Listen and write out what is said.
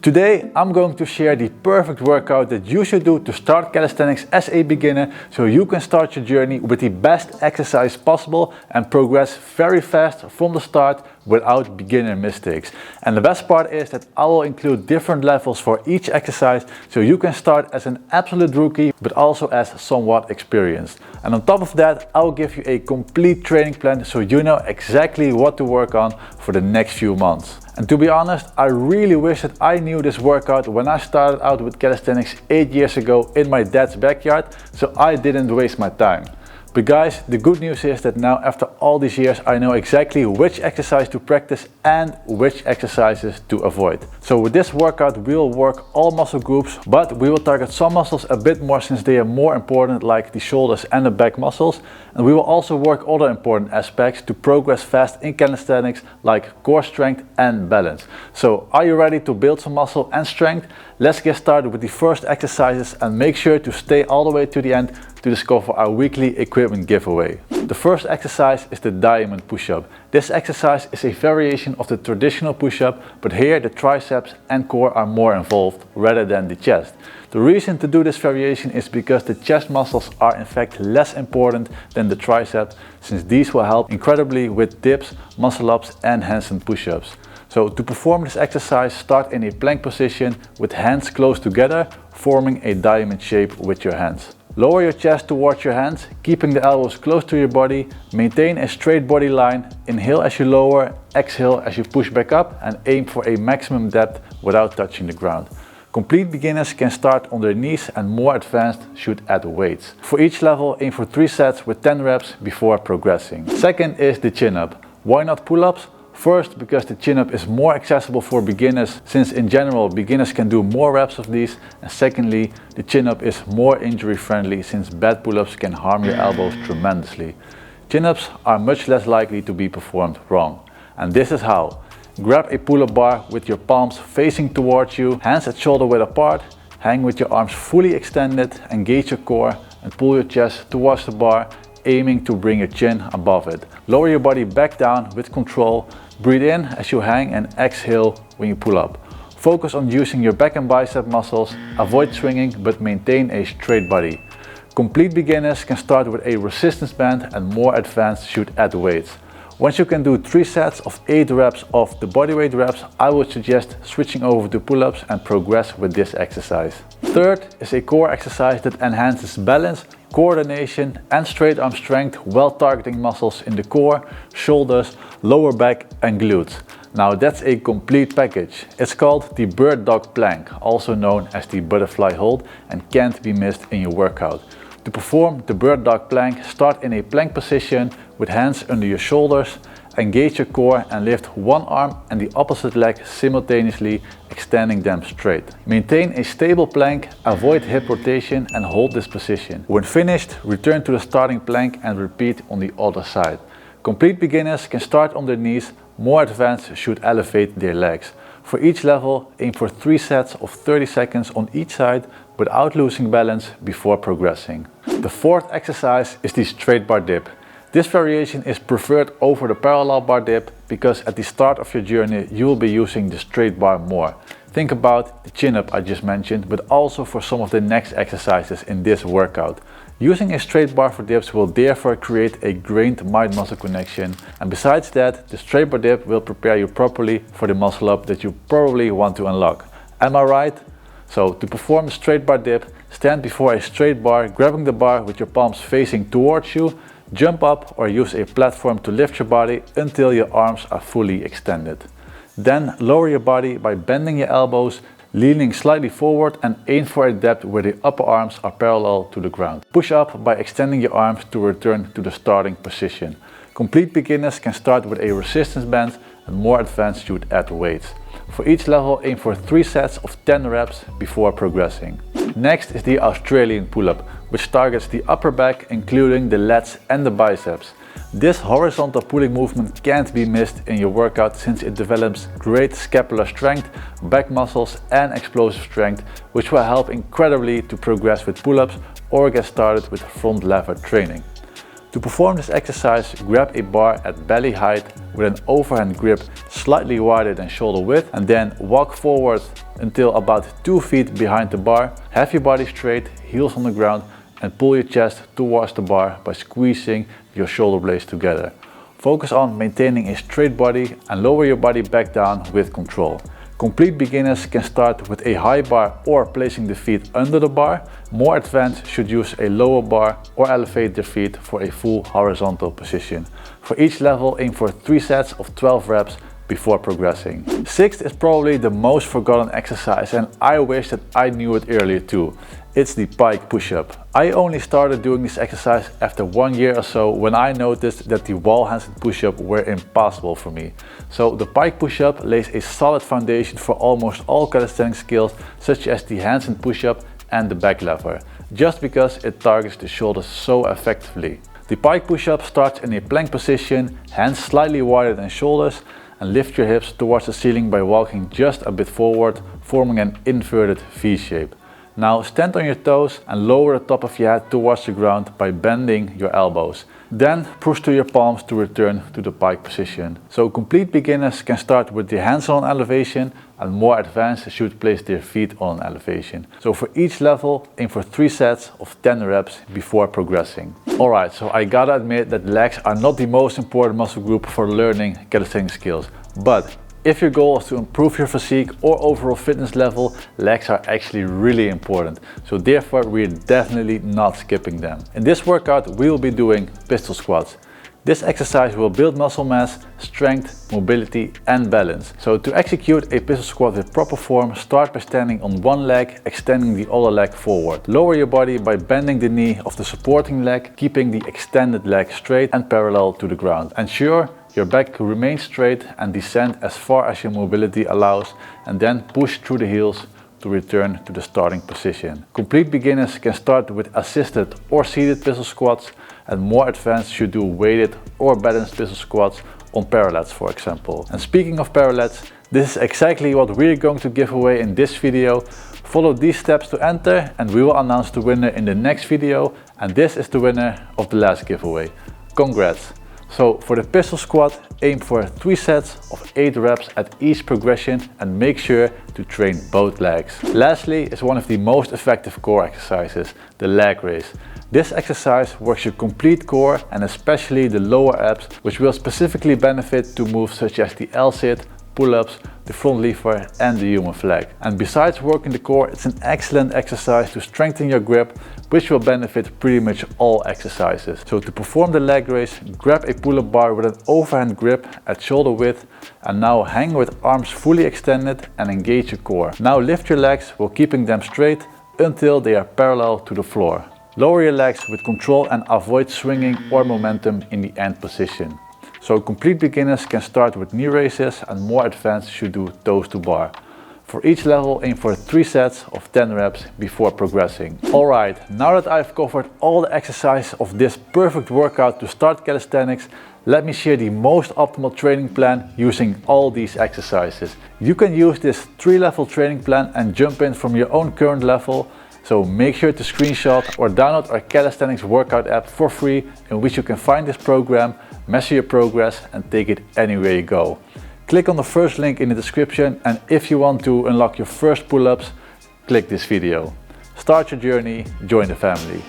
Today I'm going to share the perfect workout that you should do to start calisthenics as a beginner, so you can start your journey with the best exercise possible and progress very fast from the start without beginner mistakes. And the best part is that I will include different levels for each exercise, so you can start as an absolute rookie but also as somewhat experienced. And on top of that, I will give you a complete training plan so you know exactly what to work on for the next few months. And to be honest, I really wish that I knew this workout when I started out with calisthenics 8 years ago in my dad's backyard, so I didn't waste my time. But guys, the good news is that now after all these years I know exactly which exercise to practice and which exercises to avoid. So with this workout we will work all muscle groups, but we will target some muscles a bit more since they are more important, like the shoulders and the back muscles. And we will also work other important aspects to progress fast in calisthenics, like core strength and balance. So are you ready to build some muscle and strength? Let's get started with the first exercises and make sure to stay all the way to the end to discover our weekly equipment giveaway. The first exercise is the diamond push-up. This exercise is a variation of the traditional push-up, but here the triceps and core are more involved rather than the chest. The reason to do this variation is because the chest muscles are in fact less important than the triceps, since these will help incredibly with dips, muscle-ups and handstand push-ups. So to perform this exercise, start in a plank position with hands close together, forming a diamond shape with your hands. Lower your chest towards your hands, keeping the elbows close to your body. Maintain a straight body line. Inhale as you lower, exhale as you push back up, and aim for a maximum depth without touching the ground. Complete beginners can start on their knees and more advanced should add weights. For each level, aim for 3 sets with 10 reps before progressing. Second is the chin-up. Why not pull-ups? First, because the chin-up is more accessible for beginners, since in general beginners can do more reps of these. And secondly, the chin-up is more injury friendly, since bad pull-ups can harm your elbows tremendously. Chin-ups are much less likely to be performed wrong. And this is how. Grab a pull-up bar with your palms facing towards you, hands at shoulder width apart, hang with your arms fully extended, engage your core and pull your chest towards the bar, aiming to bring your chin above it. Lower your body back down with control. Breathe in as you hang and exhale when you pull up. Focus on using your back and bicep muscles. Avoid swinging but maintain a straight body. Complete beginners can start with a resistance band and more advanced should add weights. Once you can do 3 sets of 8 reps of the bodyweight reps, I would suggest switching over to pull-ups and progress with this exercise. Third is a core exercise that enhances balance, coordination and straight arm strength while targeting muscles in the core, shoulders, lower back and glutes. Now that's a complete package. It's called the bird dog plank, also known as the butterfly hold, and can't be missed in your workout. To perform the bird dog plank, start in a plank position with hands under your shoulders. Engage your core and lift one arm and the opposite leg simultaneously, extending them straight. Maintain a stable plank, avoid hip rotation and hold this position. When finished, return to the starting plank and repeat on the other side. Complete beginners can start on their knees, more advanced should elevate their legs. For each level, aim for 3 sets of 30 seconds on each side without losing balance before progressing. The fourth exercise is the straight bar dip. This variation is preferred over the parallel bar dip because at the start of your journey you will be using the straight bar more. Think about the chin-up I just mentioned, but also for some of the next exercises in this workout. Using a straight bar for dips will therefore create a great mind-muscle connection, and besides that, the straight bar dip will prepare you properly for the muscle up that you probably want to unlock. Am I right? So to perform the straight bar dip, stand before a straight bar, grabbing the bar with your palms facing towards you. Jump up or use a platform to lift your body until your arms are fully extended. Then lower your body by bending your elbows, leaning slightly forward and aim for a depth where the upper arms are parallel to the ground. Push up by extending your arms to return to the starting position. Complete beginners can start with a resistance band and more advanced should add weights. For each level, aim for 3 sets of 10 reps before progressing. Next is the Australian pull-up, which targets the upper back, including the lats and the biceps. This horizontal pulling movement can't be missed in your workout since it develops great scapular strength, back muscles and explosive strength, which will help incredibly to progress with pull-ups or get started with front lever training. To perform this exercise, grab a bar at belly height with an overhand grip slightly wider than shoulder width and then walk forward until about 2 feet behind the bar. Have your body straight, heels on the ground, and pull your chest towards the bar by squeezing your shoulder blades together. Focus on maintaining a straight body and lower your body back down with control. Complete beginners can start with a high bar or placing the feet under the bar. More advanced should use a lower bar or elevate their feet for a full horizontal position. For each level, aim for 3 sets of 12 reps before progressing. Sixth is probably the most forgotten exercise, and I wish that I knew it earlier too. It's the pike push-up. I only started doing this exercise after 1 year or so, when I noticed that the wall handstand push-up were impossible for me. So the pike push-up lays a solid foundation for almost all calisthenics skills, such as the handstand push-up and the back lever, just because it targets the shoulders so effectively. The pike push-up starts in a plank position, hands slightly wider than shoulders, and lift your hips towards the ceiling by walking just a bit forward, forming an inverted V shape. Now stand on your toes and lower the top of your head towards the ground by bending your elbows. Then push to your palms to return to the pike position. So complete beginners can start with their hands on elevation, and more advanced should place their feet on elevation. So for each level, aim for 3 sets of 10 reps before progressing. Alright, so I gotta admit that legs are not the most important muscle group for learning calisthenics skills, but if your goal is to improve your physique or overall fitness level, legs are actually really important. So therefore, we're definitely not skipping them. In this workout, we will be doing pistol squats. This exercise will build muscle mass, strength, mobility and balance. So to execute a pistol squat with proper form, start by standing on one leg, extending the other leg forward. Lower your body by bending the knee of the supporting leg, keeping the extended leg straight and parallel to the ground. Ensure your back remains straight and descend as far as your mobility allows, and then push through the heels to return to the starting position. Complete beginners can start with assisted or seated pistol squats, and more advanced should do weighted or balanced pistol squats on parallettes, for example. And speaking of parallettes, this is exactly what we're going to give away in this video. Follow these steps to enter and we will announce the winner in the next video, and this is the winner of the last giveaway. Congrats! So for the pistol squat, aim for 3 sets of 8 reps at each progression and make sure to train both legs. Lastly is one of the most effective core exercises, the leg raise. This exercise works your complete core and especially the lower abs, which will specifically benefit to moves such as the L-sit, pull-ups, the front lever and the human flag. And besides working the core, it's an excellent exercise to strengthen your grip, which will benefit pretty much all exercises. So to perform the leg raise, grab a pull-up bar with an overhand grip at shoulder width, and now hang with arms fully extended and engage your core. Now lift your legs while keeping them straight until they are parallel to the floor. Lower your legs with control and avoid swinging or momentum in the end position. So complete beginners can start with knee raises, and more advanced should do toes to bar. For each level, aim for 3 sets of 10 reps before progressing. Alright, now that I've covered all the exercises of this perfect workout to start calisthenics, let me share the most optimal training plan using all these exercises. You can use this 3-level training plan and jump in from your own current level. So make sure to screenshot or download our Calisthenics workout app for free, in which you can find this program, measure your progress and take it anywhere you go. Click on the first link in the description, and if you want to unlock your first pull-ups, click this video. Start your journey, join the family.